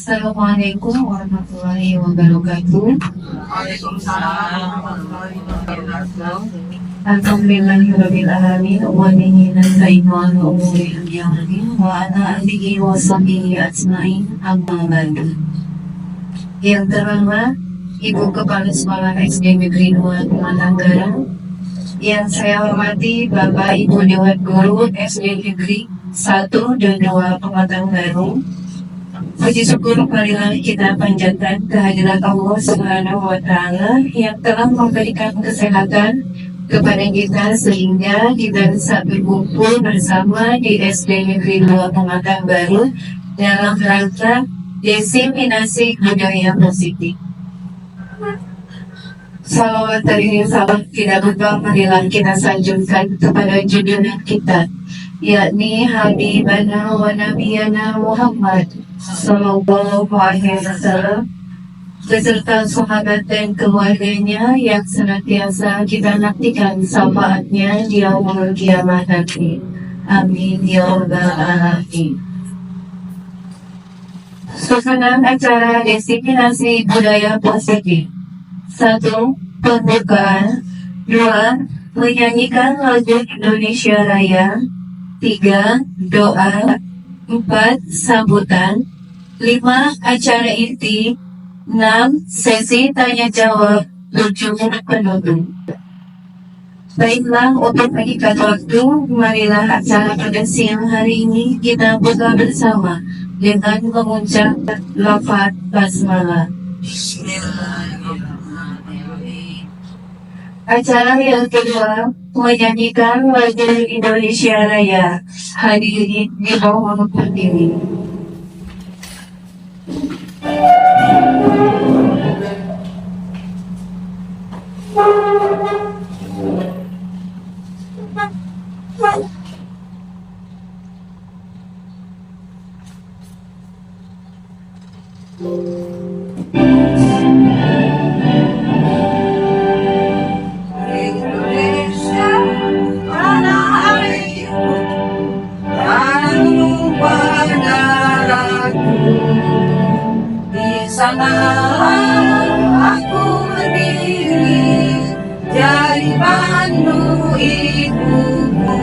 Assalamualaikum warahmatullahi wabarakatuh. Waalaikumsalam warahmatullahi wabarakatuh. Alhamdulillahirabbil alamin wa bihi nasta'inu ala umuri dunya wa din wa ala alihi wa sahbihi ajmain amma ba'du. Yang terhormat Ibu Kepala Sekolah SD Negeri 2 Pematanggaran, yang saya hormati Bapak Ibu Dewan Guru SD Negeri 1 dan 2 Pematanggaran. Puji syukur marilah kita panjatkan kehadirat Allah Subhanahu wa Ta'ala yang telah memberikan kesehatan kepada kita sehingga kita bisa berkumpul bersama di SD Negeri 2 Pematang Baru dalam rangka diseminasi budaya positif. Salawat dari salam tidak lupa marilah kita sanjungkan kepada junjungan kita, yakni Habibana wa Nabiyana Muhammad Sallallahu Alaihi Wasallam beserta sahabat dan keluarganya yang senantiasa kita nantikan syafaatnya di yaumul kiamat nanti. Amin ya rabbal alamin. Susunan acara diseminasi budaya positif. 1. Pembukaan. 2. Menyanyikan lagu Indonesia Raya. 3. Doa. 4. Sambutan. 5. Acara inti. 6. Sesi tanya jawab. 7. Penutup. Baiklah, untuk mengikat waktu, marilah acara pada siang hari ini kita buka bersama dengan mengucap lafaz basmalah. Bismillahirrahmanirrahim. Acara yang kedua, menyanyikan lagu Indonesia Raya. Hadirin dimohon berdiri. Indonesia, tanah airku, tanahmu bandaraku. Di sanalah aku berdiri, jadi pandu ibumu.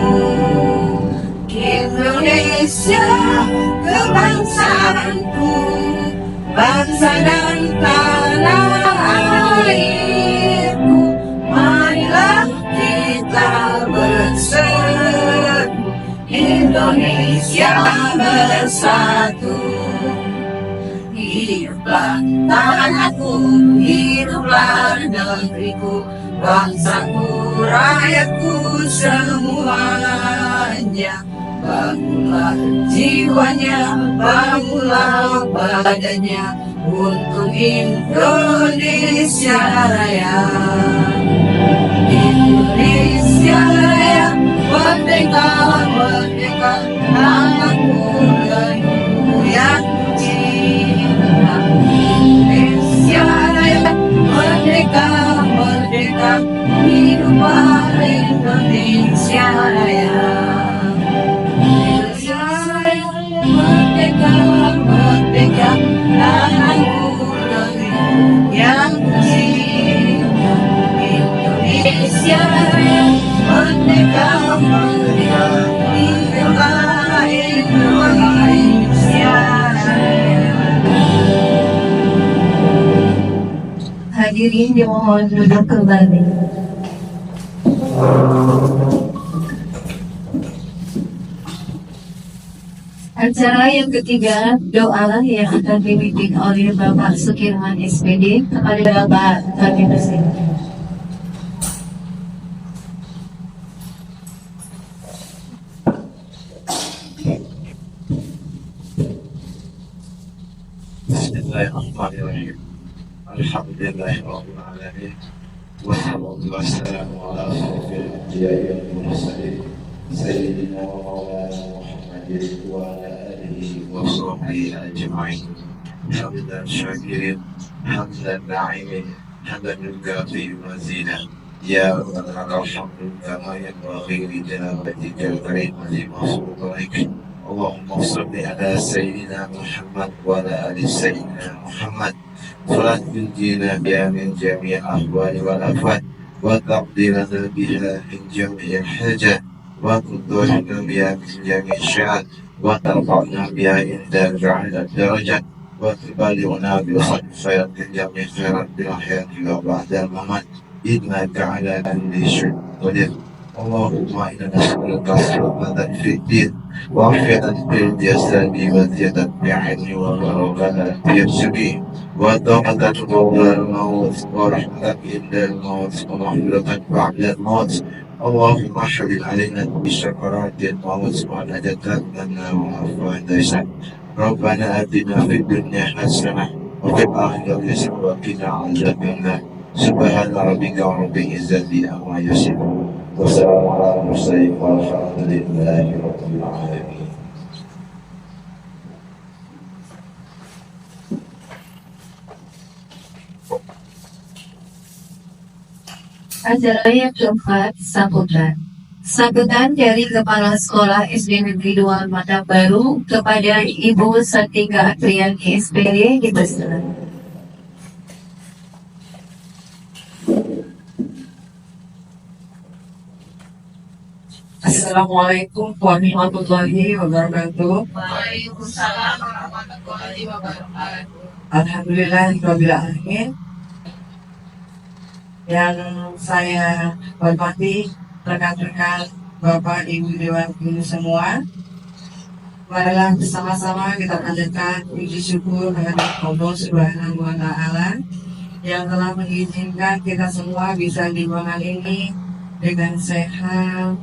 Indonesia, kebangsaanku, bangsa dan tanah airku. Marilah kita bersatu, Indonesia bersatu. Hiduplah tanahku, hiduplah negeriku, bangsaku, rakyatku semuanya. Bangunlah jiwanya, bangunlah badannya untuk Indonesia Raya. Indonesia Raya, merdeka, merdeka, tanahku negeriku yang cinta. Indonesia Raya, merdeka, merdeka, hiduplah Indonesia Raya. Merdeka, merdeka, tanahku negeriku yang cinta. Indonesia Raya, merdeka, merdeka, hiduplah Indonesia Raya. Hadirin dimohon duduk kembali. Acara yang ketiga, doa yang akan dipimpin oleh Bapak Sukirman SPD kepada Bapak kami bersama. Bismillahirrahmanirrahim. Alhamdulillahirabbil alamin. Wassalatu wassalamu ala asyrofil anbiya'i wal mursalin sayyidina wa maulana Muhammadin wa ala alihi wa sahbihi ajma'in. Hamdan syakirin, hamdan na'imin, hamdan yukafi mazidah. Ya Rabbana alhamdulillah kama yanbaghi li jalalikal karim wa li mahsubik. اللهم صل على سيدنا محمد وعلى آل سيدنا محمد صلاة تنجينا بها من جميع الأهوال والآفات وتقضي لنا بها من جميع الحاجات وتطهرنا بها من جميع الشرات وترفعنا بها عندك على الدرجات وتبلغنا بخير خيرات جميع خيرات بالحياة وبعد الممات إنك على كل شيء قدير. اللهم إنا نسألك السلامة في الدين وعافية في الجسد وزيادة في العلم وبركة في الرزق وطاقة قبل الموت ورحمة عند الموت ومغفرة بعد الموت. اللهم حلل علينا بسكرات الموت ونجاة لنا وعافية. ربنا آتنا في الدنيا حسنة وفي الآخرة حسنة وقنا عذاب النار. سبحان ربك رب العزة عما يصفون والسلام على المرسلين والحمد لله رب العالمين. Acara yang keempat, sambutan. Sambutan dari Kepala Sekolah SD Negeri 2 Mata Baru kepada Ibu Satika Atriani SPD dipersilakan. Assalamualaikum warahmatullahi wabarakatuh. Waalaikumsalam warahmatullahi wabarakatuh. Alhamdulillahirabbil alamin. Yang saya hormati rekan-rekan Bapak Ibu Dewan Guru semua, marilah bersama-sama kita panjatkan puji syukur kehadirat Allah Subhanahu wa Ta'ala yang telah mengizinkan kita semua bisa di ruangan ini dengan sehat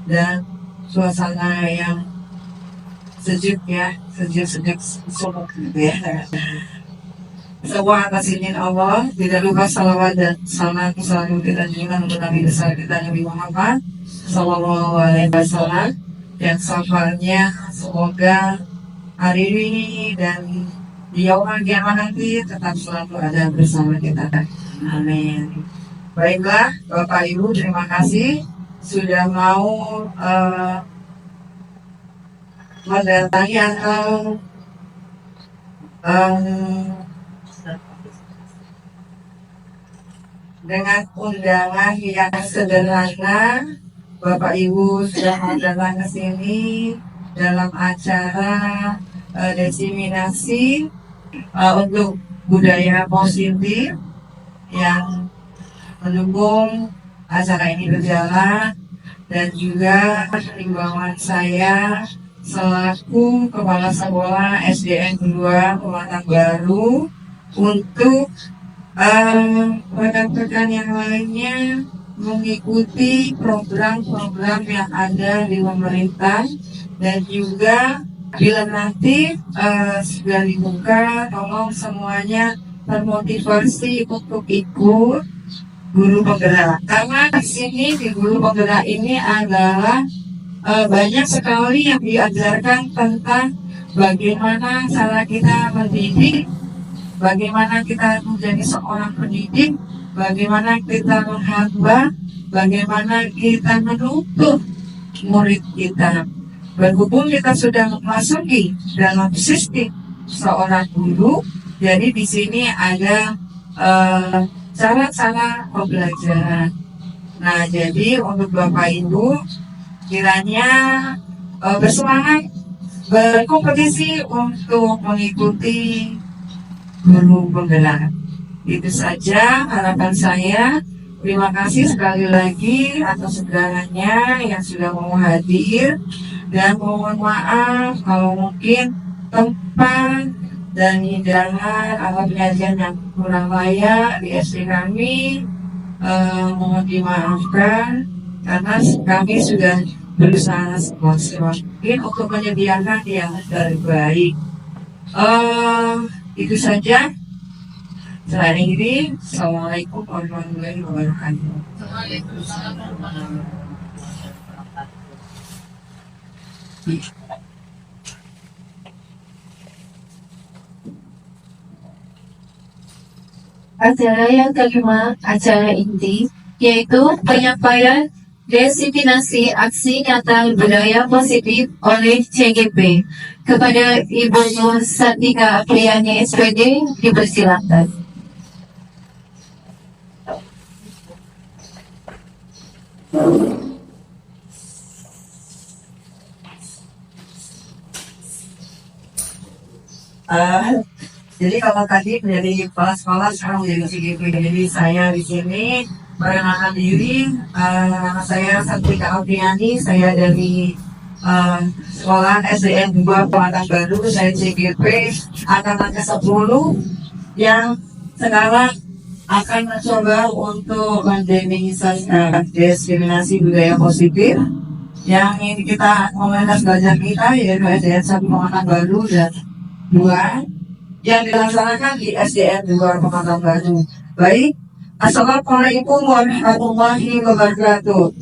dan suasana yang sejuk ya, sejuk sumuk gitu ya. Semua atas izin Allah, tidak lupa salawat dan salam selalu kita junjungan untuk Nabi besar kita Nabi Muhammad Sallallahu Alaihi Wasallam yang safarnya semoga hari ini dan di yaumul kiamat nanti tetap selalu ada bersama kita. Amin. Baiklah Bapak Ibu, terima kasih sudah mau mendatangi atau dengan undangan yang sederhana. Bapak Ibu sudah datang ke sini dalam acara diseminasi untuk budaya positif yang mendukung acara ini berjalan, dan juga himbauan saya selaku Kepala Sekolah SDN 2 Pematang Baru untuk rekan-rekan yang lainnya mengikuti program-program yang ada di pemerintah, dan juga bila nanti sudah dibuka, tolong semuanya termotivasi untuk ikut guru penggerak, karena di sini di guru penggerak ini adalah banyak sekali yang diajarkan tentang bagaimana cara kita mendidik, bagaimana kita menjadi seorang pendidik, bagaimana kita menghamba, bagaimana kita menuntut murid kita. Berhubung kita sudah memasuki dalam sistem seorang guru, jadi di sini ada cara-cara pembelajaran. Nah, jadi untuk Bapak Ibu kiranya bersemangat berkompetisi untuk mengikuti guru penggerak. Itu saja harapan saya. Terima kasih sekali lagi atas segalanya yang sudah mau hadir, dan mohon maaf kalau mungkin tempat dan hidangan atau penyajian yang kurang layak di SD kami, mohon dimaafkan karena kami sudah berusaha semaksimal mungkin untuk menyediakan yang terbaik. Itu saja. Selain ini, Assalamualaikum warahmatullahi wabarakatuh. Waalaikumsalam warahmatullahi wabarakatuh. Acara yang kelima, acara inti, yaitu penyampaian Definisi aksi nyata budaya positif oleh CGP. Kepada Ibu Nur Satika Apriyani SPD dipersilakan. Jadi kalau tadi menjadi kepala sekolah, sekarang menjadi CGP. Jadi saya di sini perkenalkan diri. Nama saya Satika Apriani. Saya dari sekolah SDN 2 Pematang Baru. Saya CGP angkatan ke-10 yang sekarang akan mencoba untuk mendefinisikan diskriminasi budaya positif yang ini kita komunitas belajar kita yaitu SDN 1 Pematang Baru dan 2 yang dilaksanakan di SDN 2 Pematang Baru. Baik, Assalamualaikum warahmatullahi wabarakatuh.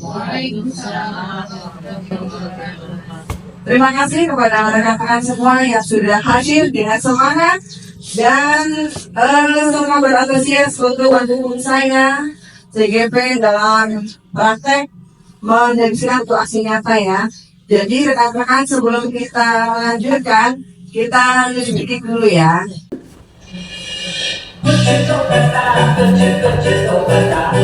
Terima kasih kepada rekan-rekan semua yang sudah hadir dengan semangat dan semua berantusias untuk mendukung saya CGP dalam praktek menjadikan untuk aksi nyata ya. Jadi rekan-rekan sebelum kita melanjutkan, kita sedikit dulu ya. Tepuk tangan buat kita semua.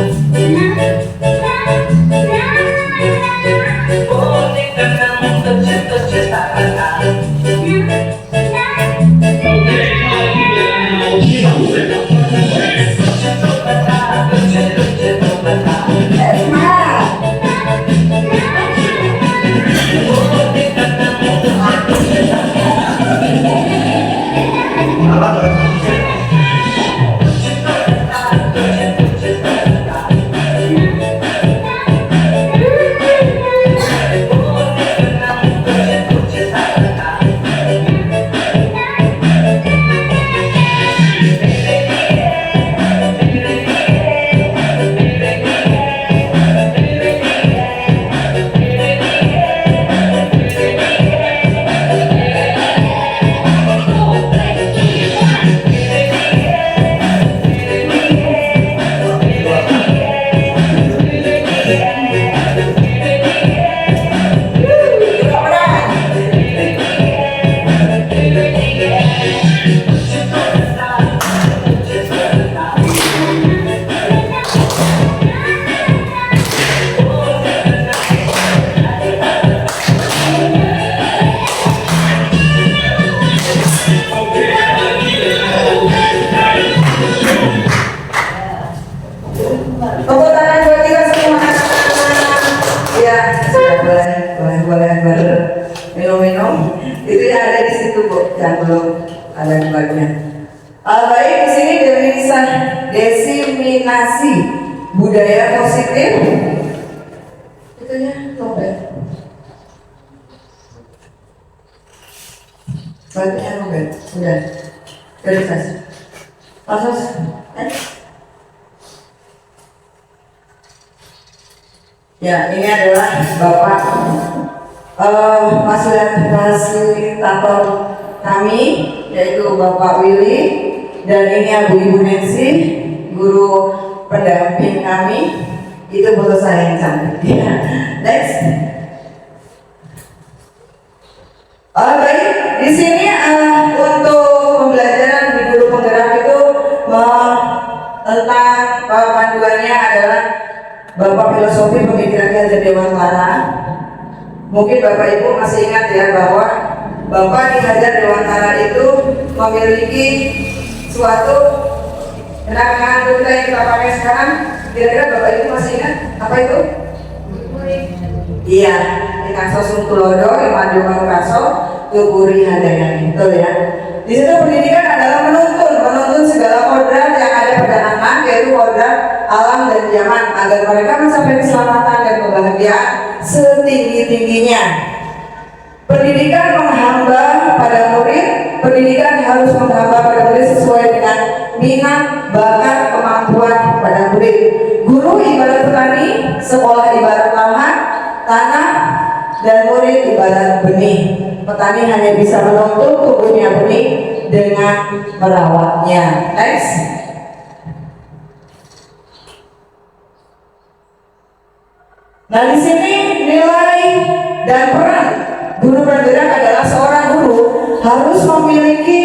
Ya, boleh minum-minum. Itu yang ada di situ Bu, yang belum ada di bagian. Baik, di sini diseminasi budaya positif. Itu ya, Robert. Bagian Robert, sudah dikasih. Langsung, ya, ini adalah Bapak fasilitator kami, yaitu Bapak Willy, dan ini Ibu Nancy, guru pendamping kami. Itu foto saya yang cantik. Next. Baik, di sini untuk pembelajaran di guru penggerak itu tentang panduannya adalah Bapak Filosofi Pemikiran Ki Hajar Dewantara. Mungkin Bapak Ibu masih ingat ya bahwa Bapak Ki Hajar Dewantara itu memiliki suatu kenangan kita yang kita pakai sekarang. Kira-kira Bapak Ibu masih ingat apa itu? Iya, Kaso Sungkulodo, Imandu Kaso, Tuguri Handayani, betul ya. Di situ pendidikan adalah menuntun segala kodrat yang ada pada anak, yaitu kodrat alam dan zaman, agar mereka mencapai keselamatan dan kebahagiaan setinggi-tingginya. Pendidikan menghamba pada murid, pendidikan harus menghamba pada murid sesuai dengan minat, bakat, kemampuan pada murid. Guru ibarat petani, sekolah ibarat lahan, tanah, dan murid ibarat benih. Petani hanya bisa menuntun tumbuhnya benih dengan merawatnya. Next. Nah, di sini nilai dan peran guru penggerak adalah seorang guru harus memiliki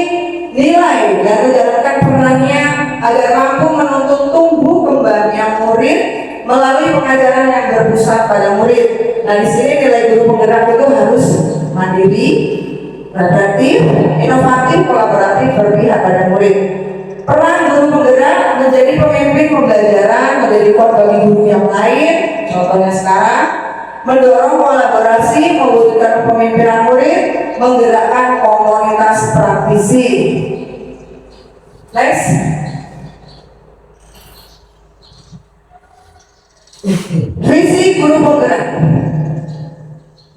nilai dan menjalankan perannya agar mampu menuntun tumbuh kembangnya murid melalui pengajaran yang berpusat pada murid. Nah, di sini nilai guru penggerak itu harus mandiri, reflektif, inovatif, kolaboratif, berpihak pada murid. Peran guru penggerak menjadi pemimpin pembelajaran, menjadi kuat bagi guru yang lain. Contohnya sekarang, mendorong kolaborasi, mewujudkan kepemimpinan murid, menggerakkan komunitas praktisi. Next. Visi guru penggerak.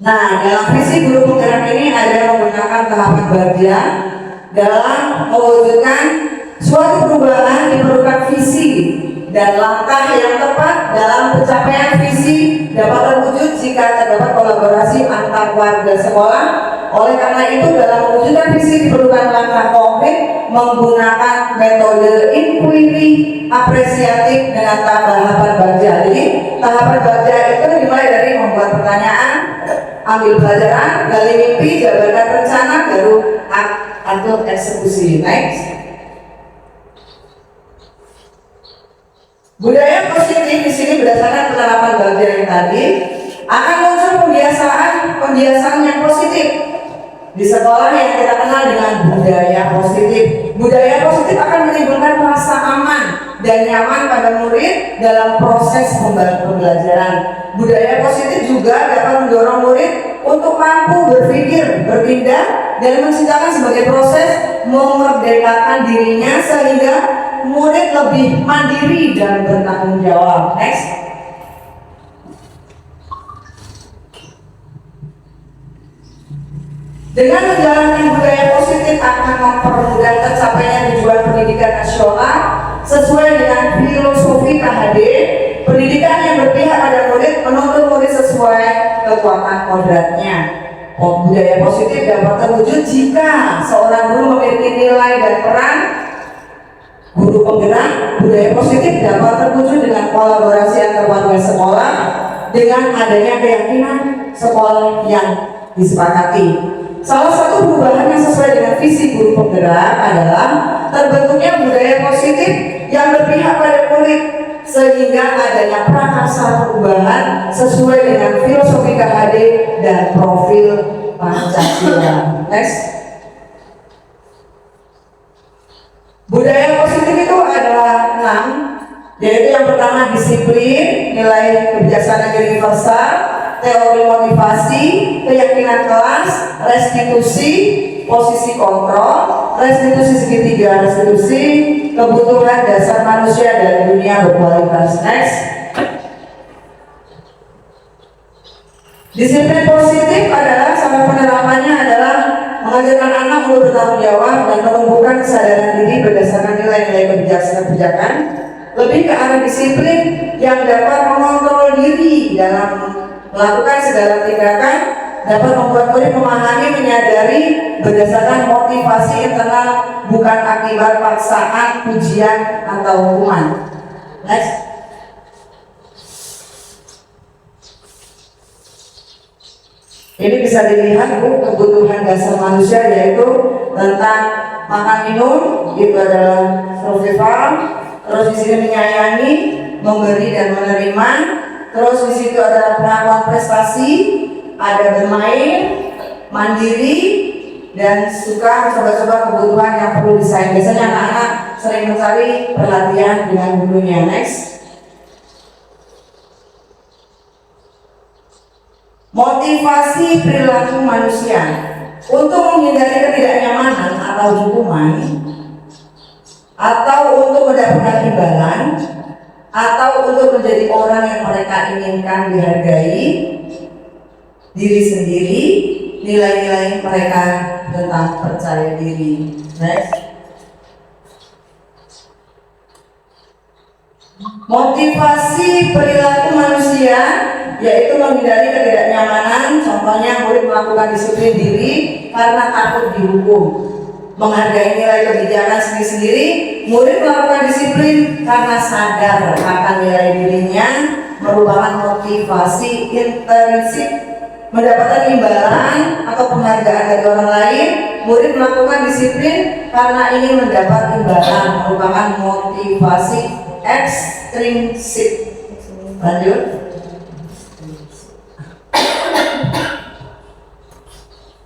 Nah, dalam visi guru penggerak ini ada menggunakan tahapan bagian dalam mewujudkan suatu perubahan diperlukan visi dan langkah yang tepat dalam pencapaian visi dapat terwujud jika terdapat kolaborasi antar warga sekolah. Oleh karena itu, dalam mewujudkan visi diperlukan langkah konkret menggunakan metode inquiry apresiatif dengan tahapan baja. Jadi tahapan baja itu dimulai dari membuat pertanyaan, ambil pelajaran, gali mimpi, jabarkan rencana, baru atur eksekusi. Next. Budaya positif di sini berdasarkan penerapan baja yang tadi akan muncul pembiasaan yang positif di sekolah yang kita kenal dengan budaya positif. Budaya positif akan menimbulkan rasa aman dan nyaman pada murid dalam proses pembelajaran. Budaya positif juga dapat mendorong murid untuk mampu berpikir, bertindak, dan menciptakan sebagai proses memerdekakan dirinya sehingga murid lebih mandiri dan bertanggung jawab. Next. Dengan menjalani budaya positif akan mempermudah tercapainya tujuan pendidikan nasional sesuai dengan filosofi KHD. Pendidikan yang berpihak pada murid menuntut murid sesuai kekuatan kodratnya. Budaya positif dapat terwujud jika seorang guru memiliki nilai dan peran guru penggerak. Budaya positif dapat terwujud dengan kolaborasi antar warga sekolah dengan adanya keyakinan sekolah yang disepakati. Salah satu perubahan yang sesuai dengan visi guru penggerak adalah terbentuknya budaya positif yang berpihak pada murid sehingga adanya prakarsa perubahan sesuai dengan filosofi KHD dan profil Pancasila. Next. Budaya positif itu adalah 6, yaitu yang pertama disiplin, nilai kebijaksanaan universal, teori motivasi, keyakinan kelas, restitusi, posisi kontrol, restitusi segitiga, restitusi, kebutuhan dasar manusia dan dunia berkualitas. Next. Disiplin positif adalah cara penerapannya adalah mengajarkan anak untuk bertanggung jawab dan menumbuhkan kesadaran diri berdasarkan nilai-nilai kebijakan, lebih ke arah disiplin yang dapat mengontrol diri dalam melakukan segala tindakan, dapat membuat murid memahami, menyadari berdasarkan motivasi internal, bukan akibat paksaan, pujian, atau hukuman. Next. Ini bisa dilihat kebutuhan dasar manusia yaitu tentang makan minum, itu adalah survival. Terus di sini menyayangi, memberi dan menerima. Terus di situ ada pengakuan prestasi, ada bermain, mandiri, dan suka mencoba-coba kebutuhan yang perlu disayang. Biasanya anak-anak sering mencari perhatian dengan gurunya. Next. Motivasi perilaku manusia untuk menghindari ketidaknyamanan atau hukuman, atau untuk mendapatkan imbalan, atau untuk menjadi orang yang mereka inginkan dihargai, diri sendiri, nilai-nilai mereka tentang percaya diri. Next. Motivasi perilaku manusia yaitu menghindari ketidaknyamanan, contohnya murid melakukan disiplin diri karena takut dihukum. Menghargai nilai kebijakan sendiri-sendiri, murid melakukan disiplin karena sadar akan nilai dirinya merupakan motivasi intrinsik mendapatkan imbalan atau penghargaan dari orang lain. Murid melakukan disiplin karena ingin mendapat imbalan, merupakan motivasi ekstrinsik. Lanjut.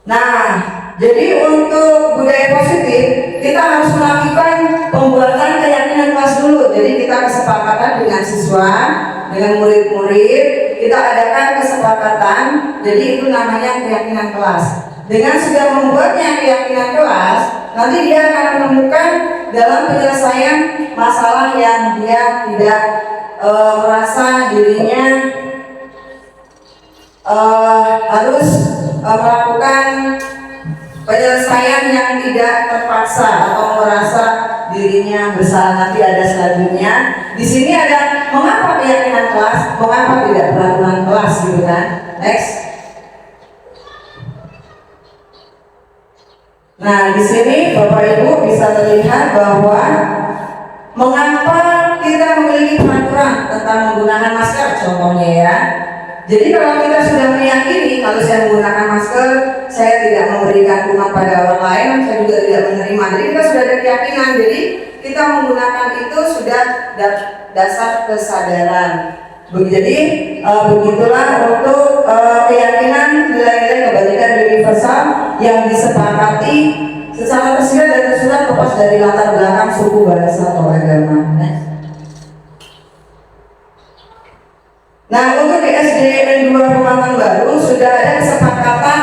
Nah, jadi untuk budaya positif kita harus melakukan pembuatan keyakinan kelas dulu. Jadi kita kesepakatan dengan siswa, dengan murid-murid, kita adakan kesepakatan. Jadi itu namanya keyakinan kelas. Dengan sudah membuatnya keyakinan kelas, nanti dia akan menemukan dalam penyelesaian masalah yang dia tidak merasa dirinya harus melakukan penyelesaian yang tidak terpaksa atau merasa dirinya bersalah. Nanti ada selanjutnya. Di sini ada mengapa keyakinan kelas, mengapa tidak peraturan kelas, gitu kan? Next. Nah, di sini Bapak Ibu bisa terlihat bahwa mengapa kita memiliki peraturan tentang menggunakan masker, contohnya ya. Jadi kalau kita sudah meyakini kalau saya menggunakan masker, saya tidak memberikan kuman pada orang lain, saya juga tidak menerima. Jadi kita sudah ada keyakinan. Jadi kita menggunakan itu sudah dasar kesadaran. Jadi begitulah untuk keyakinan nilai-nilai kebaikan universal yang disepakati secara tersirat dan tersurat lepas dari latar belakang suku, bahasa, atau agama. Nah, untuk di SDN 2 Pematang Baru sudah ada kesepakatan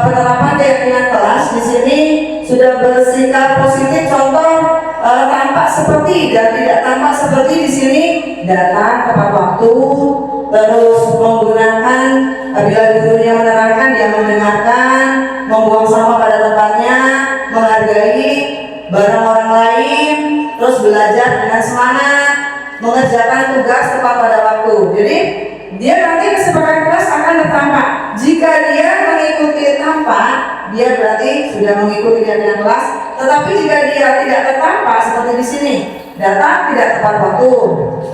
penerapan keyakinan kelas. Di sini sudah bersikap positif. Contoh tampak seperti dan tidak tampak seperti di sini. Datang tepat waktu, terus menggunakan bila gurunya menerangkan dia mendengarkan, membuang sampah pada tempatnya, menghargai barang orang lain, terus belajar dengan semangat, mengerjakan tugas tepat pada waktu. Jadi dia nanti kesepakatan kelas akan tertampak. Jika dia mengikuti tampak, dia berarti sudah mengikuti keyakinan kelas. Tetapi jika dia tidak tertampak seperti di sini, datang tidak tepat waktu,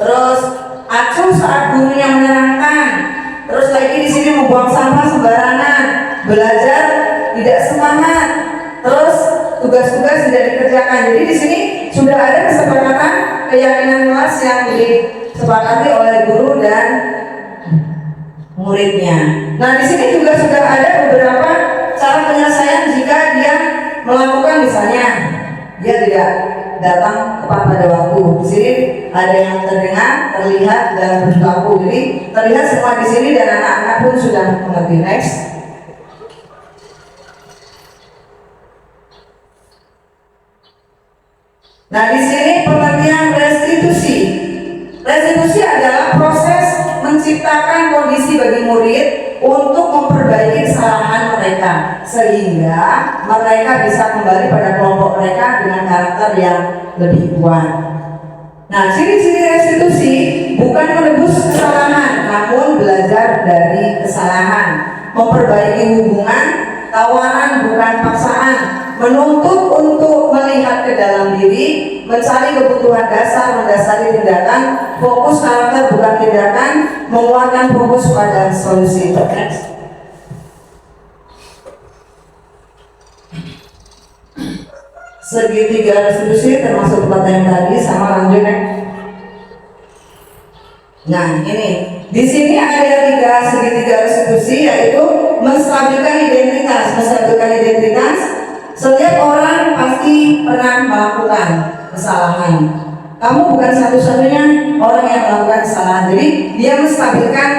terus acuh saat gurunya menerangkan, terus lagi di sini membuang sampah sembarangan, belajar tidak semangat, terus tugas-tugas tidak dikerjakan. Jadi di sini sudah ada kesepakatan keyakinan kelas yang disepakati oleh guru dan muridnya. Nah, di sini juga sudah ada beberapa cara penyelesaian jika dia melakukan, misalnya dia tidak datang tepat pada waktu. Di sini ada yang terdengar, terlihat, dan berlaku. Jadi terlihat semua di sini dan anak-anak pun sudah mengerti. Next. Nah, di sini pengertian restitusi. Restitusi adalah proses menciptakan kondisi bagi murid untuk memperbaiki kesalahan mereka sehingga mereka bisa kembali pada kelompok mereka dengan karakter yang lebih kuat. Nah, ciri-ciri restitusi bukan menebus kesalahan, namun belajar dari kesalahan, memperbaiki hubungan, tawaran bukan paksaan, menuntut untuk melihat ke dalam diri, mencari kebutuhan dasar mendasari tindakan, fokus karakter bukan tindakan, menguatkan fokus pada solusi. Segitiga restitusi termasuk pertanyaan tadi sama lanjut. Nah, ini di sini ada segitiga restitusi, yaitu menstabilkan identitas. Setiap orang pasti pernah melakukan kesalahan. Kamu bukan satu-satunya orang yang melakukan kesalahan. Jadi dia menstabilkan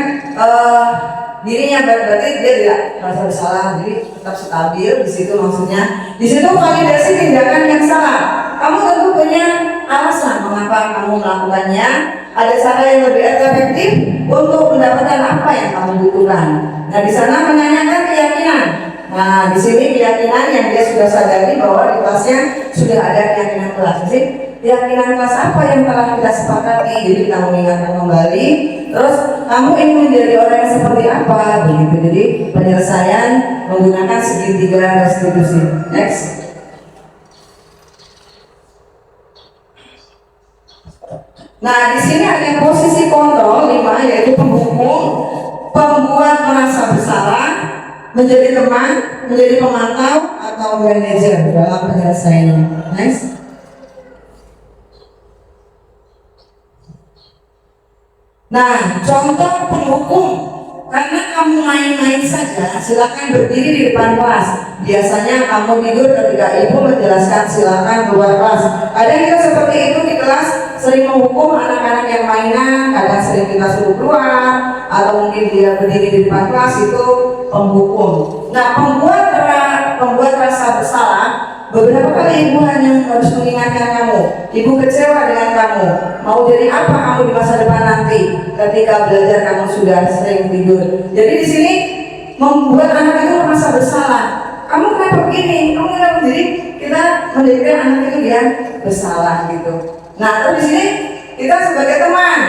dirinya, berarti dia tidak merasa bersalah. Jadi tetap stabil di situ maksudnya. Di situ validasi tindakan yang salah. Kamu tentu punya alasan mengapa kamu melakukannya. Ada cara yang lebih efektif untuk mendapatkan apa yang kamu butuhkan. Nah, di sana menanyakan keyakinan. Nah, di sini keyakinan yang dia sudah sadari bahwa di kelasnya sudah ada keyakinan kelas. Jadi keyakinan kelas apa yang telah kita sepakati? Jadi kita mengingatkan kembali. Terus kamu ingin menjadi orang yang seperti apa? Begitu. Jadi penyelesaian menggunakan segitiga restitusi. Next. Nah, di sini ada posisi kontrol 5, yaitu penghukum, pembuat merasa bersalah, menjadi teman, menjadi pemantau, atau manajer dalam penyelesaiannya. Next. Nah, contoh penghukum, karena kamu main-main saja, silakan berdiri di depan kelas. Biasanya kamu tidur ketika ibu menjelaskan, silakan keluar kelas. Ada kita seperti itu di kelas, sering menghukum anak-anak yang mainan, kadang sering kita suruh keluar, atau mungkin dia berdiri di depan kelas, itu penghukum. Nah, pembuat rasa bersalah, beberapa kali ibu hanya harus mengingatkan kamu, ibu kecewa dengan kamu, mau jadi apa kamu di masa depan nanti ketika belajar kamu sudah sering tidur. Jadi di sini membuat anak itu merasa bersalah. Kamu kenapa begini? Kamu kenapa? Jadi kita menjadikan anak itu dia bersalah gitu. Nah, terus di sini kita sebagai teman,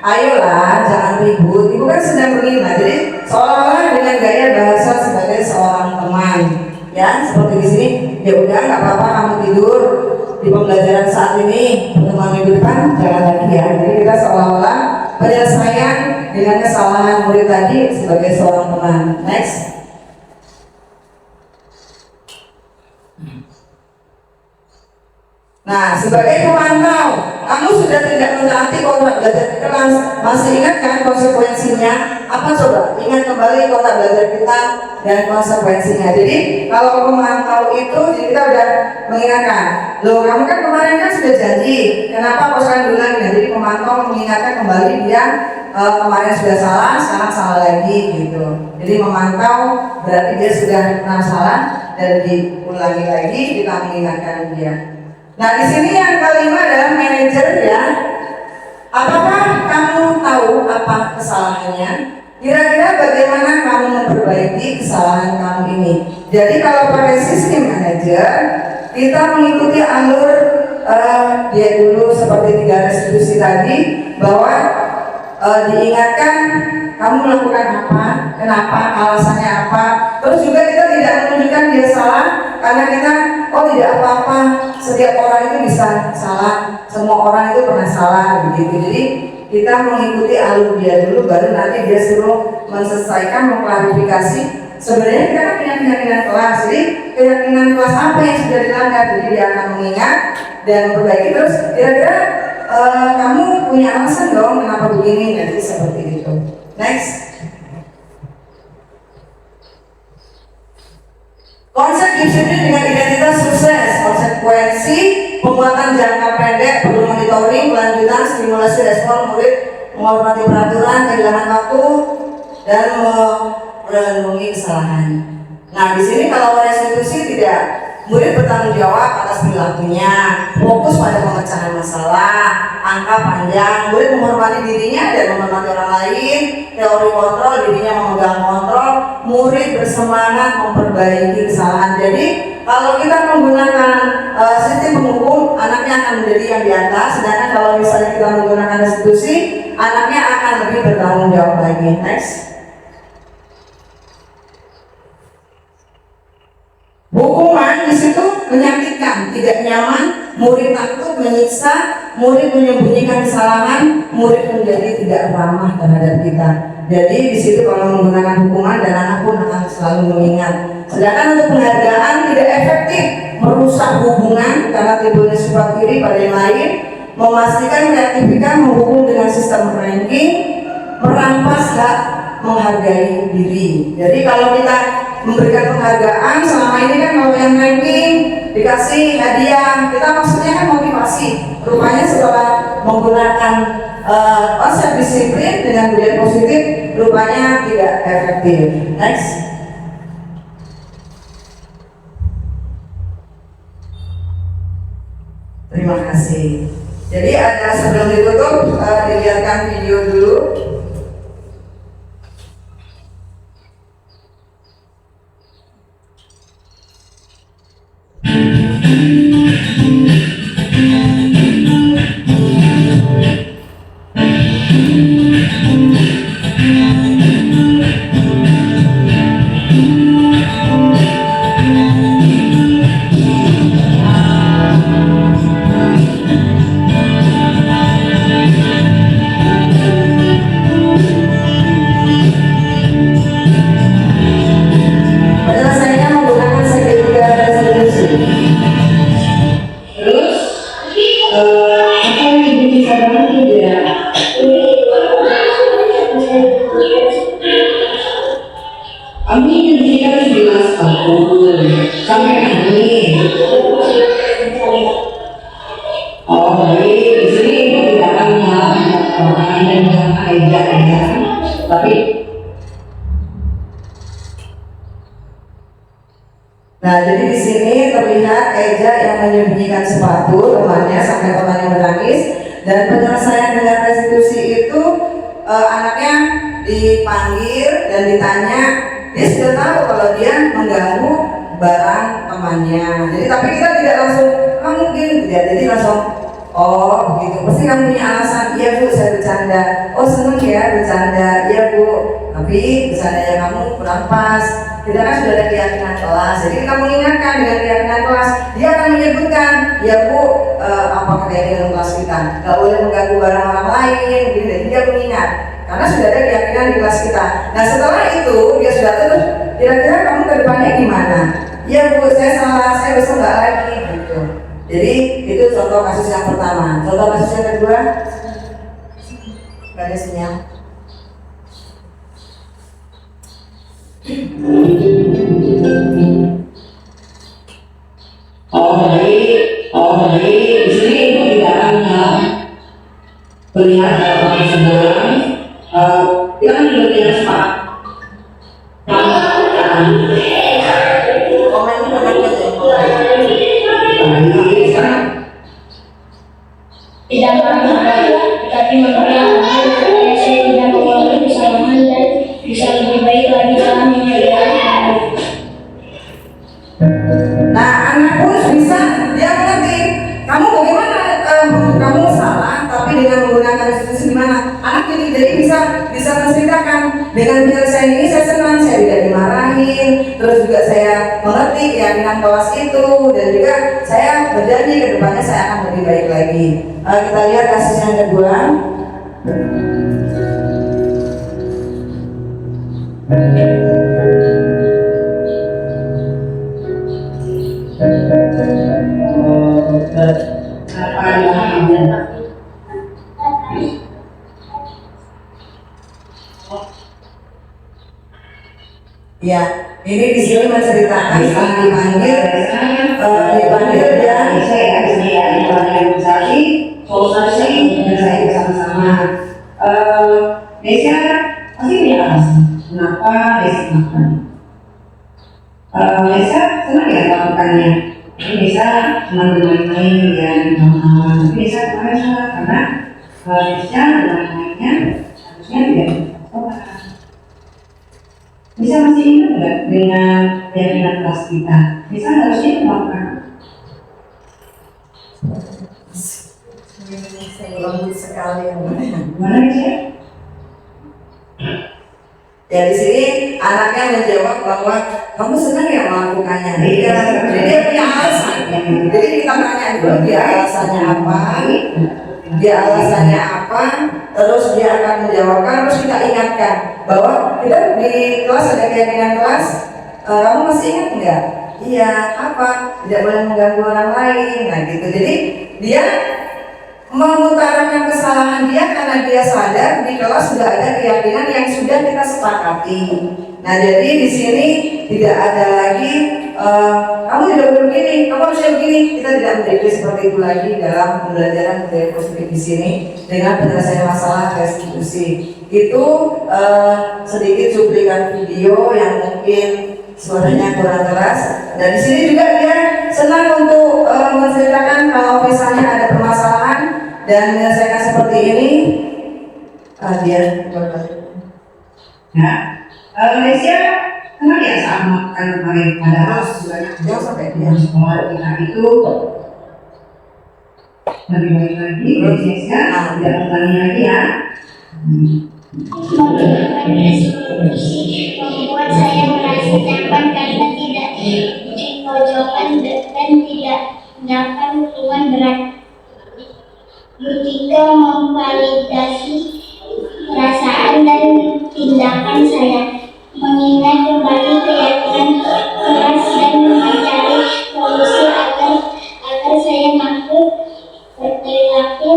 ayolah jangan ribut. Ibu kan sedang menghina, jadi seolah-olah dengan gaya bahasa sebagai seorang teman. Ya, seperti di sini, ya udah nggak apa-apa kamu tidur di pembelajaran saat ini, pertemuan minggu depan jangan lagi ya. Jadi kita seolah-olah penyelesaian dengan kesalahan murid tadi sebagai seorang teman. Next. Nah, sebagai pemantau, kamu sudah tidak menaati kontrak belajar di kelas. Masih ingat kan konsekuensinya? Apa coba? Ingat kembali kontrak belajar kita dan konsekuensinya. Jadi, kalau pemantau itu, jadi kita udah mengingatkan. Loh, kamu kan kemarin kan sudah janji. Kenapa kok sekarang diulang? Jadi, pemantau mengingatkan kembali dia kemarin sudah salah, sekarang salah lagi gitu. Jadi, memantau berarti dia sudah pernah salah dan diulangi lagi, kita mengingatkan dia. Nah, di sini yang kelima adalah manajer ya. Apakah kamu tahu apa kesalahannya? Kira-kira bagaimana kamu memperbaiki kesalahan kamu ini? Jadi kalau pakai sistem manajer, kita mengikuti alur dia dulu seperti 3 restitusi tadi, bahwa diingatkan kamu melakukan apa, kenapa, alasannya apa. Terus juga kita tidak menunjukkan dia salah, karena kita tidak apa-apa, setiap orang itu bisa salah, semua orang itu pernah salah begitu. Jadi kita mengikuti alur dia dulu, baru nanti dia suruh menyelesaikan, mengklarifikasi. Sebenarnya kita kan punya keyakinan kelas, jadi keyakinan kelas apa yang sudah dilanggar, jadi dia akan mengingat dan memperbaiki. Terus kira-kira kamu punya alasan dong kenapa begini, nanti seperti itu. Next. Konsep disiplin dengan identitas sukses, konsekuensi, pembuatan jangka pendek, perlu monitoring, kelanjutan, stimulasi respon murid, menghormati peraturan, kehilangan waktu, dan melindungi kesalahan. Nah, di sini kalau restitusi tidak, murid bertanggung jawab atas perilakunya, fokus pada pemecahan masalah, angka panjang, murid menghormati dirinya dan menghormati orang lain, teori kontrol, dirinya memegang kontrol, murid bersemangat memperbaiki kesalahan. Jadi kalau kita menggunakan sistem penghukum, anaknya akan menjadi yang di atas, sedangkan kalau misalnya kita menggunakan restitusi, anaknya akan lebih bertanggung jawab lagi. Next. Hukuman di situ menyakitkan, tidak nyaman, murid takut, menyiksa, murid menyembunyikan kesalahan, murid menjadi tidak ramah terhadap kita. Jadi di situ kalau menggunakan hukuman, dan anak pun akan selalu mengingat. Sedangkan untuk penghargaan tidak efektif, merusak hubungan karena timbulnya sifat iri pada yang lain, memastikan menyakitkan, menghukum dengan sistem ranking, merampas hak menghargai diri. Jadi kalau kita memberikan penghargaan, selama ini kan kalau yang ranking dikasih hadiah, kita maksudnya kan motivasi. Rupanya setelah menggunakan konsep disiplin dengan budaya positif, rupanya tidak efektif. Next. Terima kasih. Jadi ada sebelum ditutup, dilihatkan video dulu. Sampai nangis. Oh baik, di sini ibu tidak akan orang yang bernama Eja ya, tapi nah jadi di sini terlihat Eja yang menyembunyikan sepatu temannya sampai temannya menangis, dan penyelesaian dengan restitusi itu anaknya dipanggil dan ditanya, dia sudah tahu kalau dia mengganggu barang temannya. Jadi tapi kita tidak langsung kamu mungkin tidak, jadi langsung oh begitu, pasti kamu punya alasan. Iya bu, saya bercanda. Oh seneng ya bercanda. Iya bu, tapi bercandanya kamu kurang pas. Kita kan sudah ada keyakinan kelas, jadi kita mengingatkan dengan keyakinan kelas. Dia akan menyebutkan, ya bu, apa keyakinan kelas kita? Gak boleh mengganggu barang orang lain. Gitu. Jadi dia mengingat, karena sudah ada keyakinan di kelas kita. Nah setelah itu dia sudah terus, kira-kira kamu ke depannya gimana? Iya bu, saya salah, saya besok nggak lagi gitu. Jadi itu contoh kasus yang pertama. Contoh kasus yang kedua, ada sinyal. Oh baik, di sini ibu tidak akan melihat orang sedang. Kita kan juga tidak sepakat. Tidak marah, tapi menolak saya tidak mengalami kesalahan dan bisa lebih baik lagi dalam menyediakan. Nah anak pun bisa, dia mengerti kamu bagaimana, kamu salah tapi dengan menggunakan restitusi gimana. Anak jadi bisa menceritakan, dengan penyelesaian ini saya senang, saya tidak dimarahin, terus juga saya mengerti keyakinan kelas itu, dan juga saya berjanji ke depannya saya akan lebih baik lagi. Kita lihat kasus yang kedua. Ya, ini di sini menceritakan saat dipanggil dia dipanggil saksi, solusi menyelesaikan bersama-sama. Desa pasti punya alasan kenapa Desa melakukan. Desa senang ya melakukannya. Desa senang bermain-main dan teman-teman. Desa kemarin salah karena Desa bermain-mainnya harusnya tidak dilakukan. Bisa masih ingat nggak dengan keyakinan kelas kita? Bisa harusnya melakukan. Lembut sekali yang mana sih? Ya di sini anaknya menjawab bahwa kamu senang ya melakukannya. Jadi dia punya alasan. Jadi kita tanya dulu dia alasannya apa. Terus dia akan menjawabkan, terus kita ingatkan bahwa kita di kelas ada keyakinan kelas, kamu masih ingat enggak? Iya, apa? Tidak boleh mengganggu orang lain. Nah gitu, jadi dia mengutarakan kesalahan dia karena dia sadar di kelas sudah ada keyakinan yang sudah kita sepakati. Nah jadi di sini tidak ada lagi kamu tidak boleh begini, kamu harusnya begini. Kita tidak menjadi seperti itu lagi dalam pembelajaran budaya positif di sini dengan penyelesaian masalah restitusi. Itu sedikit cuplikan video yang mungkin suaranya kurang keras. Dan di sini juga dia senang untuk menceritakan kalau misalnya ada permasalahan dan menyelesaikan seperti ini. Dia Malaysia kenapa ya saat makan kemarin padahal banyak jauh sampai dia sekolah kita itu lebih baik lagi Indonesia tidak mengulangi lagi ya. Membuat saya merasa nyaman karena tidak dipojokkan dan tidak mendapat hukuman berat. Ketika memvalidasi perasaan dan tindakan saya, mengingat kembali keyakinan keras dan mencari solusi agar saya mampu berperilaku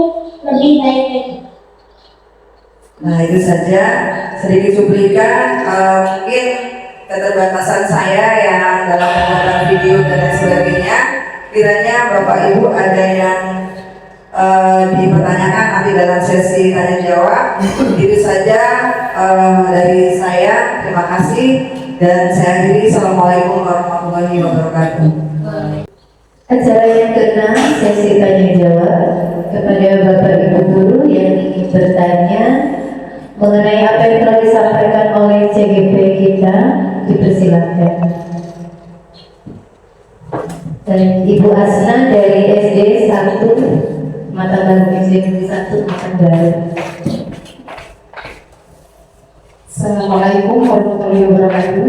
lebih baik lagi. Nah itu saja sedikit cuplikan mungkin keterbatasan saya yang dalam pembuatan video dan lain sebagainya. Kiranya Bapak Ibu ada yang dipertanyakan nanti dalam sesi tanya jawab. Itu saja dari saya. Terima kasih dan saya akhiri. Assalamualaikum warahmatullahi wabarakatuh. Acara yang keenam, sesi tanya jawab. Kepada Bapak Ibu guru yang ingin bertanya mengenai apa yang telah disampaikan oleh CGP kita, dipersilakan. Dan Ibu Asna dari SD 1 Mata Baru, SD 1 Mata Baru. Assalamualaikum warahmatullahi wabarakatuh.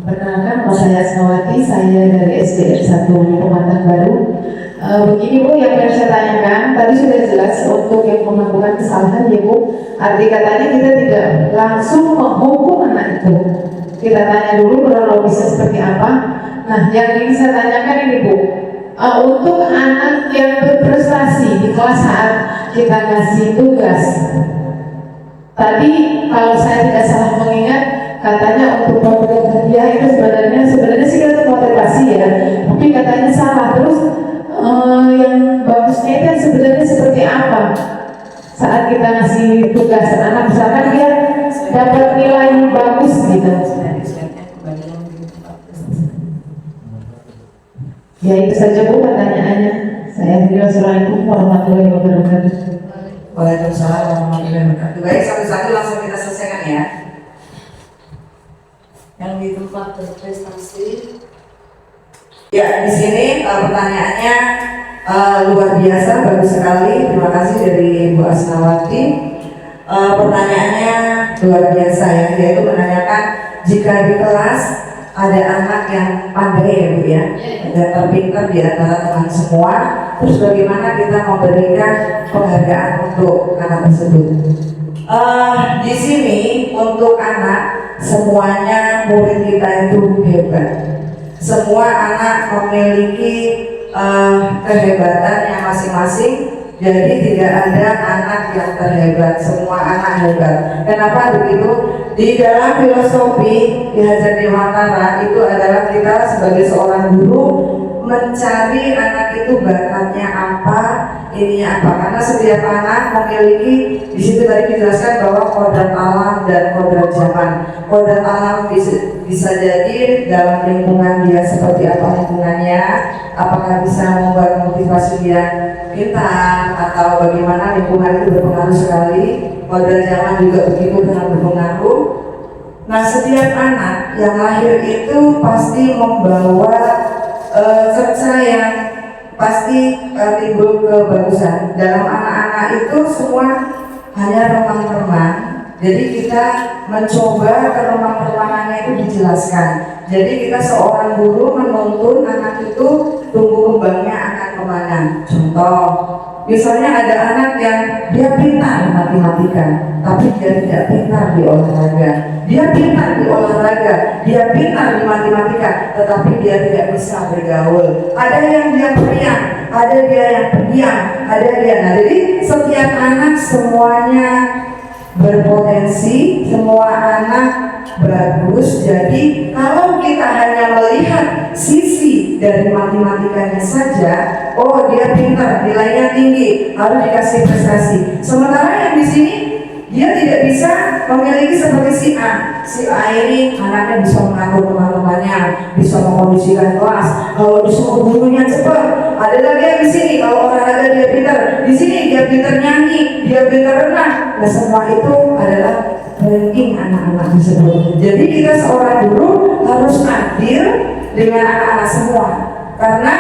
Perkenalkan, nama saya Asnawati, saya dari SDN 1 Pematang Baru. Begini Bu, yang ingin saya tanyakan, tadi sudah jelas untuk yang melakukan kesalahan ya Bu. Arti katanya kita tidak langsung menghukum anak itu. Kita tanya dulu kronologisnya seperti apa. Nah, yang ingin saya tanyakan ini Bu, untuk anak yang berprestasi di kelas saat kita ngasih tugas. Tadi kalau saya tidak salah mengingat, katanya untuk pemberian hadiah itu sebenarnya sih kita motivasi ya, tapi katanya salah. Terus yang bagusnya itu sebenarnya seperti apa saat kita ngasih tugas anak, misalkan dia dapat nilai yang bagus gitu. Ya itu saja Bu pertanyaannya. Saya Assalamualaikum warahmatullahi wabarakatuh. Waalaikumsalam warahmatullahi wabarakatuh. Baik, satu-satu langsung kita selesaikan ya. Yang di tempat berprestasi. Ya, di sini pertanyaannya luar biasa, bagus sekali. Terima kasih dari Bu Asnawati. Pertanyaannya luar biasa ya, yaitu menanyakan jika di kelas ada anak yang pandai ya Bu ya, dan terpintar di antara teman semua, terus bagaimana kita memberikan penghargaan untuk anak tersebut? Di sini untuk anak semuanya murid kita itu hebat. Semua anak memiliki kehebatannya masing-masing. Jadi tidak ada anak yang terhebat, semua anak hebat. Kenapa begitu? Di dalam filosofi Ki Hajar Dewantara itu adalah kita sebagai seorang guru mencari anak itu bakatnya apa, ininya apa. Karena setiap anak memiliki, di situ tadi dijelaskan bahwa kodrat alam dan kodrat zaman. Kodrat alam bisa jadi dalam lingkungan dia seperti apa lingkungannya, apakah bisa membuat motivasi dia pintar atau bagaimana lingkungan itu berpengaruh sekali. Kodrat zaman juga begitu sangat berpengaruh. Nah, setiap anak yang lahir itu pasti membawa cerca yang pasti timbul kebagusan. Dalam anak-anak itu semua hanya remang-remang. Jadi kita mencoba keremang-remangannya itu dijelaskan. Jadi kita seorang guru menuntun anak itu tumbuh kembangnya akan kemana. Contoh, misalnya ada anak yang dia pintar matematika, tapi dia tidak pintar di olahraga. Dia pintar di olahraga, dia pintar di matematika, tetapi dia tidak bisa bergaul. Ada yang dia periang, ada dia yang pendiam, ada dia. Nah, jadi setiap anak semuanya berpotensi, semua anak bagus. Jadi kalau kita hanya melihat sisi dari matematikanya saja, oh dia pintar, nilainya tinggi, harus dikasih prestasi. Sementara yang di sini dia tidak bisa memiliki seperti si A. Si A ini anaknya bisa mengatur teman-temannya, bisa mengkondisikan kelas. Kalau disuruh gurunya cepat. Ada lagi yang di sini kalau olahraga dia pintar, di sini dia pintar nyanyi, dia pintar renang. Nah, semua itu adalah ranking anak-anak tersebut. Jadi kita seorang guru harus adil dengan anak-anak semua. Karena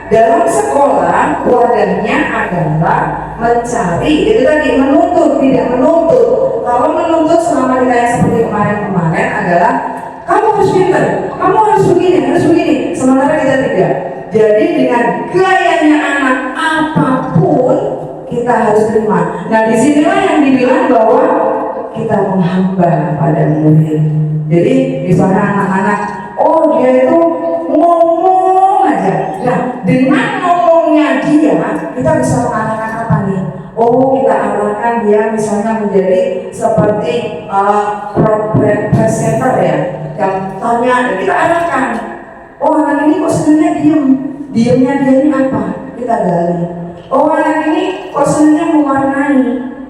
dalam sekolah wadahnya adalah mencari, itu tadi menuntut, tidak menuntut. Kalau menuntut selama kita yang seperti kemarin-kemarin adalah kamu harus pintar, kamu harus begini. Sementara kita tidak. Jadi dengan gayanya anak apapun kita harus terima. Nah, disinilah yang dibilang bahwa kita menghamba pada murid. Jadi misalnya anak-anak, oh dia itu ngomong aja. Nah, dengan ngomongnya dia, kita bisa mengarahkan apa nih? Oh, kita arahkan dia misalnya menjadi seperti presenter ya, yang dan kita arahkan. Oh anak ini kok senangnya diamnya dia ini apa? Kita gali. Oh anak ini kok senangnya mewarnai,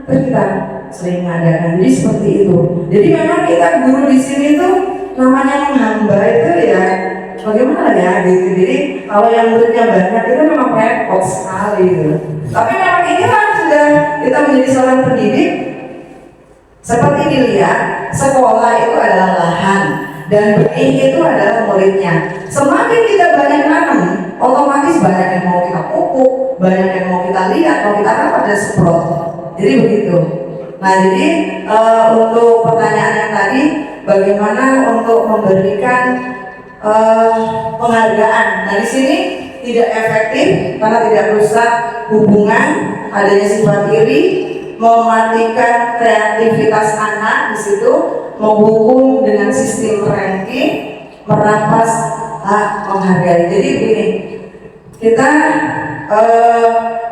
terus kita sering mengadakan. Jadi seperti itu. Jadi memang kita guru di sini tuh namanya menghamba itu ya bagaimana ya gitu. Jadi kalau yang muridnya banyak itu memang repot sekali gitu. Tapi memang inilah sudah kita menjadi seorang pendidik. Seperti dilihat, sekolah itu adalah lahan dan benih itu adalah muridnya. Semakin kita banyak nanam, otomatis banyak yang mau kita pupuk, banyak yang mau kita lihat, mau kita rawat dan semprot. Jadi begitu. Nah jadi untuk pertanyaan yang tadi, bagaimana untuk memberikan penghargaan? Nah di sini tidak efektif karena tidak rusak hubungan, adanya sifat iri, mematikan kreativitas anak di situ, menghukum dengan sistem ranking, merampas hak menghargai. Jadi begini, kita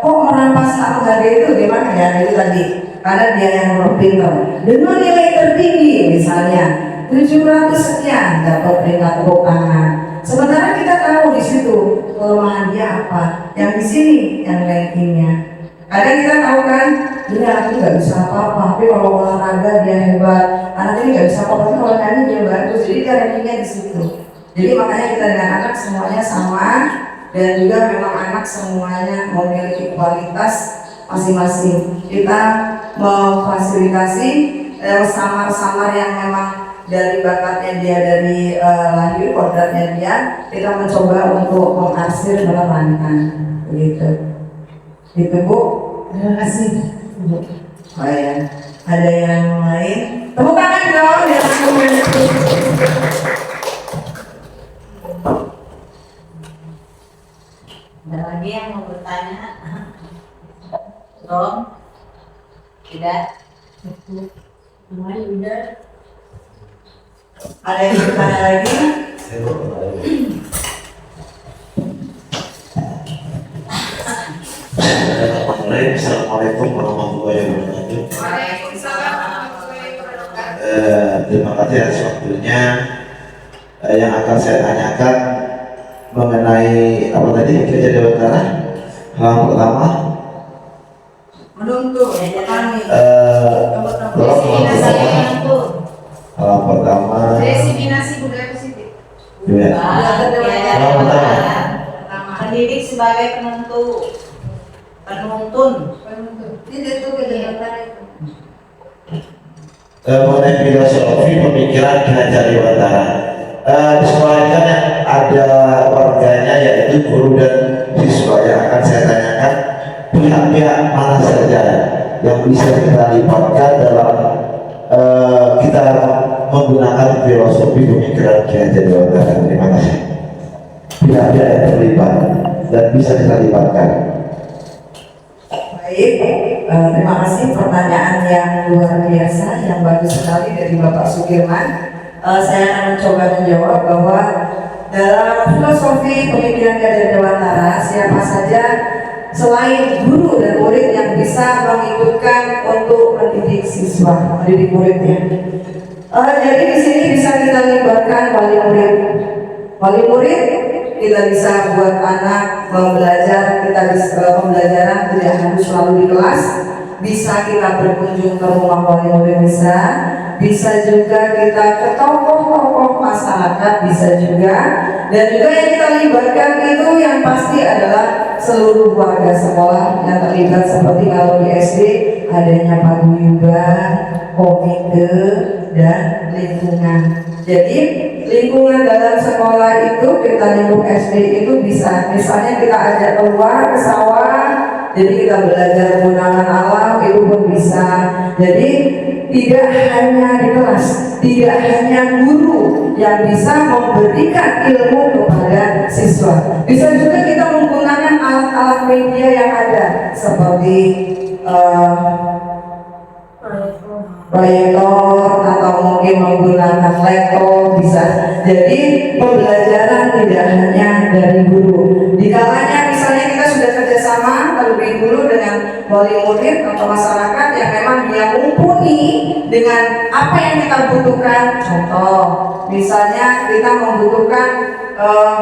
kok merampas hak menghargai itu gimana ya? Itu tadi karena dia yang pintar dengan nilai tertinggi misalnya 700 sekian dapat peringkat tepuk tangan. Sementara kita tahu di situ kelemahan dia apa, yang di sini yang rankingnya. Kadang kita tahu kan, ini anak ini nggak bisa apa-apa, tapi kalau olahraga dia hebat. Anak ini nggak bisa apa-apa, tapi kalau nyanyi dia bagus. Jadi dia rankingnya di situ. Jadi makanya kita dengan anak semuanya sama, dan juga memang anak semuanya memiliki kualitas masing-masing. Kita memfasilitasi samar-samar yang memang dari bakatnya dia, dari lahir kodratnya dia, kita mencoba untuk mengarsir menerangkan begitu. Itu Bu. Terima kasih. Oh ya, ada yang lain? Tepuk tangan dong yang Ada lagi yang mau bertanya? Dong? Tidak? Udah. ada yang bertanya lagi? Assalamualaikum warahmatullahi wabarakatuh. Waalaikumsalam warahmatullahi wabarakatuh. Terima kasih atas waktunya. Yang akan saya tanyakan mengenai apa tadi kerja Dewan Tanah halaman pertama. Menuntut kami. Tolong halaman pertama. Diskriminasi budaya positif. Ya. Halaman pertama. Pendidik sebagai penuntun. Tidak itu kegiatan itu. Mengenai filosofi pemikiran Ki Hajar Dewantara. Di sekolah ini kan yang ada warganya yaitu guru dan siswa. Yang akan saya tanyakan, pihak-pihak mana saja yang bisa kita libatkan dalam kita menggunakan filosofi pemikiran Ki Hajar Dewantara. Terima kasih. Pihak-pihak yang terlibat dan bisa kita libatkan. Baik, terima kasih pertanyaan yang luar biasa, yang bagus sekali dari Bapak Sukirman. Saya akan mencoba menjawab bahwa dalam filosofi pemikiran Ki Hajar Dewantara, siapa saja selain guru dan murid yang bisa mengikutkan untuk mendidik siswa, mendidik muridnya. Jadi di sini bisa kita libatkan wali murid. Wali murid kita bisa buat anak belajar, kita bisa pembelajaran tidak harus selalu di kelas, bisa kita berkunjung ke rumah wali murid, bisa juga kita ke tokoh-tokoh masyarakat, bisa juga, dan juga yang kita libatkan itu yang pasti adalah seluruh warga sekolah yang terlibat, seperti kalau di SD adanya paguyuban, komite, dan lingkungan. Jadi lingkungan dalam sekolah itu, kita lingkup SD itu bisa, misalnya kita ajak keluar ke sawah, jadi kita belajar menggunakan alam, itu pun bisa. Jadi tidak hanya di kelas, tidak hanya guru yang bisa memberikan ilmu kepada siswa, bisa juga kita menggunakan alat-alat media yang ada seperti proyektor atau mungkin menggunakan laptop bisa. Jadi pembelajaran tidak hanya dari guru. Di kalanya misalnya kita sudah kerjasama terlebih dulu dengan wali murid atau masyarakat yang memang dia mumpuni dengan apa yang kita butuhkan. Contoh, misalnya kita membutuhkan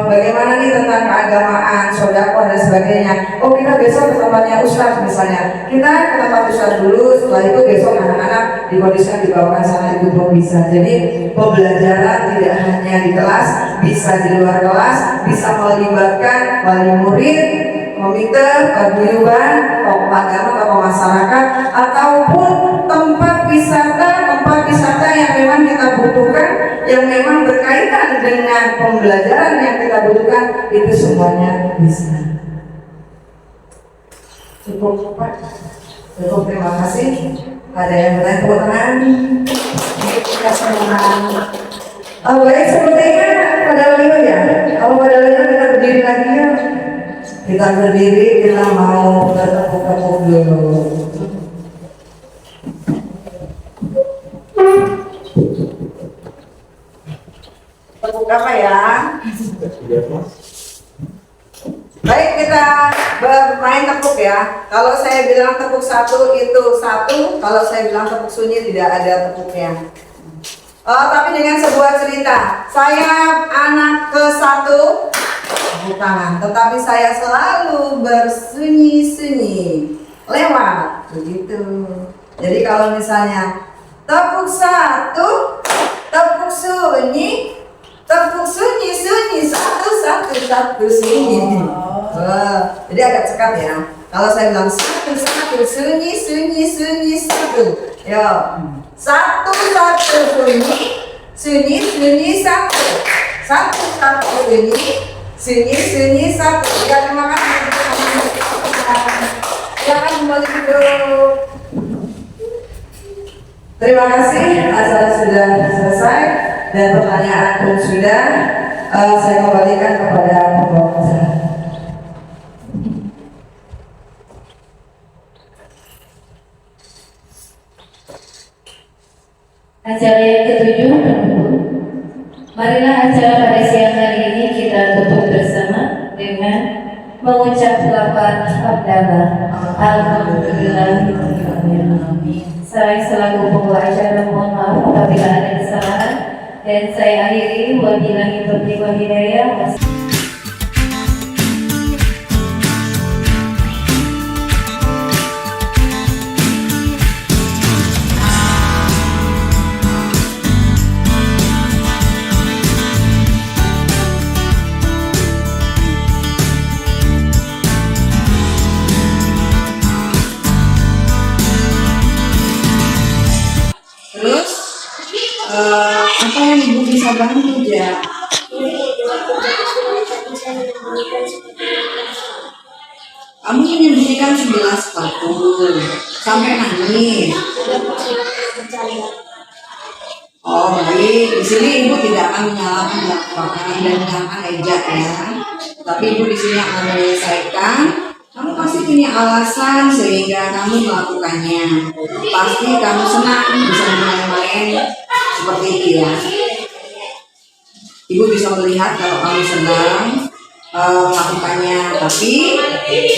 bagaimana nih tentang keagamaan, sodako dan sebagainya. Oh, kita besok ke tempatnya Ustadz misalnya. Kita ke tempat Ustadz dulu, setelah itu besok anak-anak dikondisikan dibawakan sana itu belum bisa. Jadi pembelajaran tidak hanya di kelas, bisa di luar kelas, bisa melibatkan wali murid, komite, paguyuban, tokoh agama, tokoh masyarakat, ataupun tempat wisata yang memang kita butuhkan, yang memang berkaitan dengan pembelajaran yang kita butuhkan, itu semuanya bisa. Cukup Pak? Cukup, terima kasih. Ada yang bertanya, tepuk tangan untuk kita semua. Baik, sepertinya pada lima ya. Kalau pada lima kita berdiri lagi ya. Kita berdiri, kita mau bertepuk-tepuk dulu. Tepuk apa ya? Baik, kita bermain tepuk ya. Kalau saya bilang tepuk satu itu satu, kalau saya bilang tepuk sunyi tidak ada tepuknya. Tapi dengan sebuah cerita, saya anak ke satu, bukan, tetapi saya selalu bersunyi-sunyi lewat begitu. Jadi kalau misalnya tepuk satu, tepuk sunyi, satu sunyi. Jadi agak cekat ya. Kalau saya bilang satu, sunyi, satu. Yo, satu sunyi, satu. Sunyi, satu. Ya, terima kasih. Silakan kembali duduk. Terima kasih, acara sudah selesai dan pertanyaan pun sudah. Saya kembalikan kepada pembawa acara. Acara yang ketujuh penutup. Marilah acara pada siang hari ini kita tutup bersama dengan mengucap lafaz hamdalah. Alhamdulillah. Saya selaku pembawa acara mohon maaf apabila ada kesalahan dan saya akhiri wabillahi taufiq wal hidayah. Terus apa yang ibu bisa bantu ya? Kamu menyembunyikan 11 sepatu sampai nangis. Oh baik, di sini ibu tidak akan menyalahkan dakwaan dan menyalahkan ejak ya. Tapi ibu di sini akan menyelesaikan. Kamu pasti punya alasan sehingga kamu melakukannya. Pasti kamu senang bisa bermain-main seperti itu ya. Ibu bisa melihat kalau kamu senang melakukannya, tapi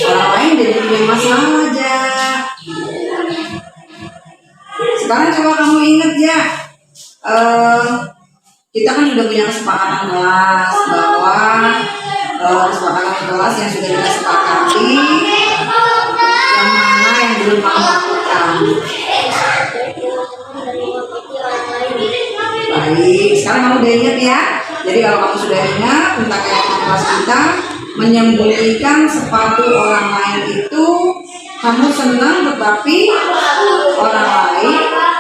orang lain jadi punya masalah aja. Sekarang coba kamu ingat ya, kita kan sudah punya kesepakatan kelas bahwa kesepakatan kelas yang sudah kita sepakati yang mana yang belum kamu lakukan. Baik, sekarang kamu udah ingat ya. Jadi kalau kamu sudah ingat tentang kelas kita menyembunyikan sepatu orang lain itu kamu senang tetapi orang lain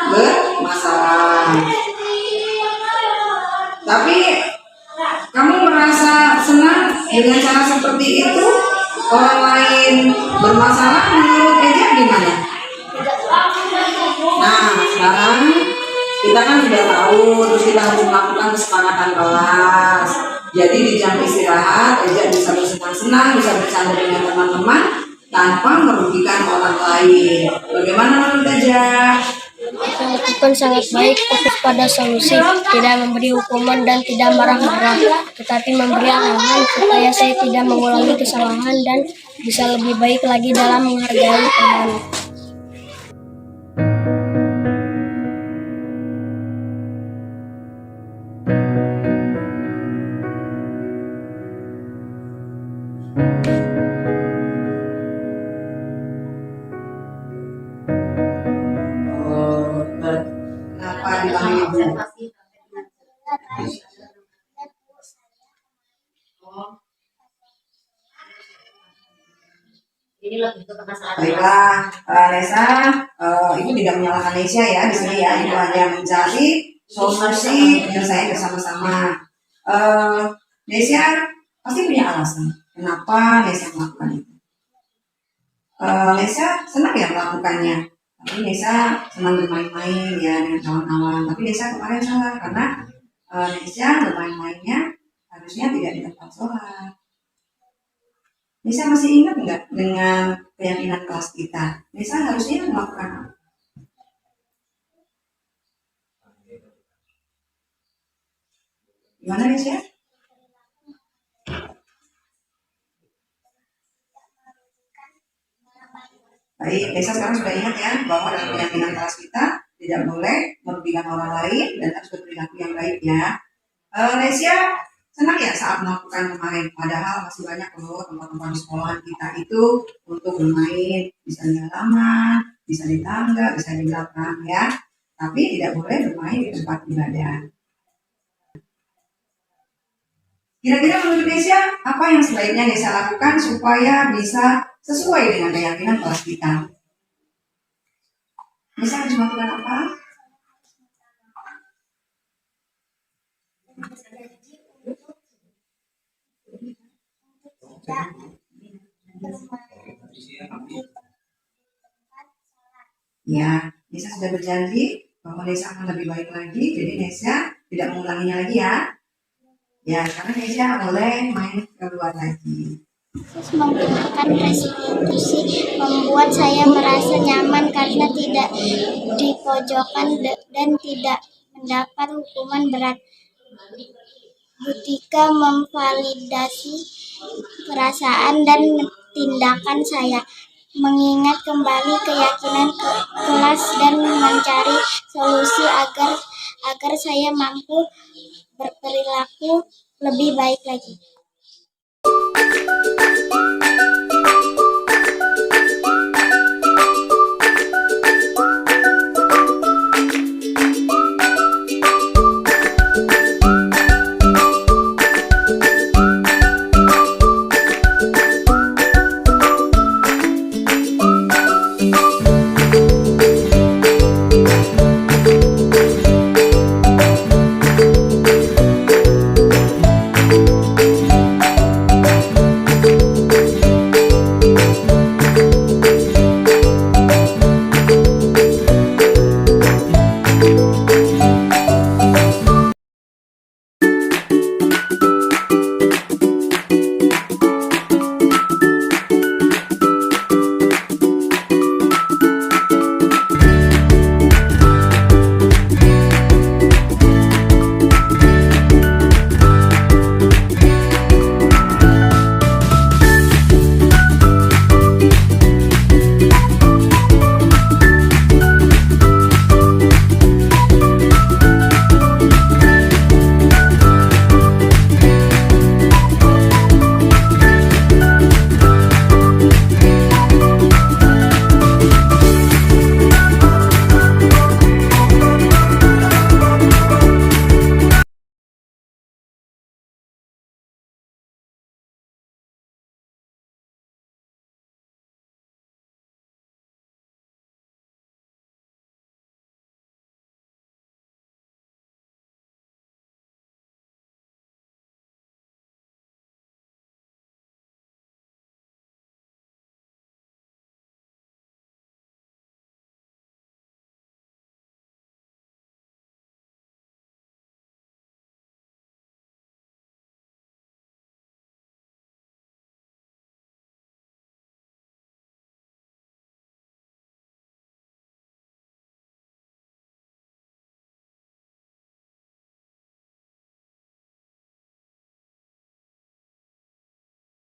bermasalah. Tapi kamu merasa senang dengan cara seperti itu? Orang lain bermasalah menurut Eja gimana? Nah sekarang kita kan sudah tahu, terus kita harus melakukan kesepakatan kelas. Jadi di jam istirahat Eja bisa bersenang-senang, bisa bercanda dengan teman-teman tanpa merugikan orang lain. Bagaimana menurut Eja? Melakukan sangat baik, fokus pada solusi, tidak memberi hukuman dan tidak marah-marah, tetapi memberi arahan supaya saya tidak mengulangi kesalahan dan bisa lebih baik lagi dalam menghargai teman. Kenapa dipanggil ibu? Baiklah, Nesa, ibu tidak menyalahkan Nesya ya di sini ya, ibu hanya mencari solusi penyelesaian bersama-sama. Nesya pasti punya alasan kenapa Nesya melakukan itu. Nesya senang ya melakukannya, tapi Nesya senang bermain-main ya dengan kawan-kawan. Tapi Nesya kemarin salah karena Nesya bermain-mainnya harusnya tidak di tempat sholat. Nisa masih ingat nggak dengan keyakinan kelas kita? Nisa harusnya melakukan apa? Gimana Nisa? Baik, Nisa sekarang sudah ingat ya bahwa dalam keyakinan kelas kita tidak boleh merugikan orang lain dan harus berperilaku yang baik ya. Nisa senang ya saat melakukan kemarin, padahal masih banyak loh tempat-tempat di sekolah kita itu untuk bermain, bisa di halaman, bisa di tangga, bisa di belakang ya. Tapi tidak boleh bermain di tempat ibadah. Kira-kira menurut Nesya, apa yang sebaiknya Nesya lakukan supaya bisa sesuai dengan keyakinan kelas kita? Nesya harus melakukan apa? Ya, Nesa sudah berjanji bahwa Nesa akan lebih baik lagi, jadi Nesa tidak mengulanginya lagi ya. Ya, karena Nesa boleh main keluar lagi. Menggunakan restitusi membuat saya merasa nyaman karena tidak dipojokkan dan tidak mendapat hukuman berat. Butika memvalidasi perasaan dan tindakan saya, mengingat kembali keyakinan kelas dan mencari solusi agar saya mampu berperilaku lebih baik lagi.